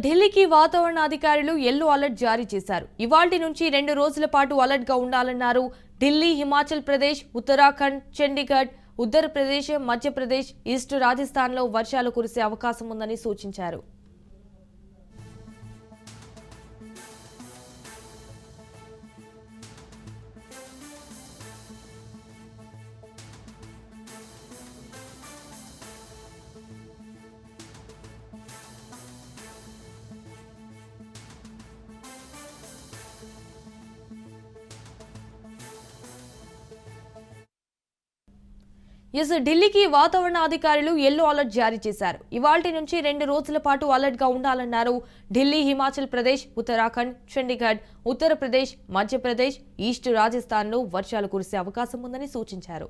ఢిల్లీకి వాతావరణ అధికారులు ఎల్లో అలర్ట్ జారీ చేశారు. ఇవాల్టి నుంచి 2 రోజుల పాటు అలర్ట్ గా ఉండాలన్నారు. ఢిల్లీ, హిమాచల్ ప్రదేశ్, ఉత్తరాఖండ్, చండీగఢ్, ఉత్తరప్రదేశ్, మధ్యప్రదేశ్, ఈస్ట్ రాజస్థాన్లో వర్షాలు కురిసే అవకాశం ఉందని సూచించారు. ఢిల్లీకి వాతావరణ అధికారులు ఎల్లో అలర్ట్ జారీ చేశారు. ఇవాల్టి నుంచి 2 రోజుల పాటు అలర్ట్ గా ఉండాలన్నారు. ఢిల్లీ, హిమాచల్ ప్రదేశ్, ఉత్తరాఖండ్, చండీగఢ్, ఉత్తరప్రదేశ్, మధ్యప్రదేశ్, ఈస్ట్ రాజస్థాన్లో వర్షాలు కురిసే అవకాశం ఉందని సూచించారు.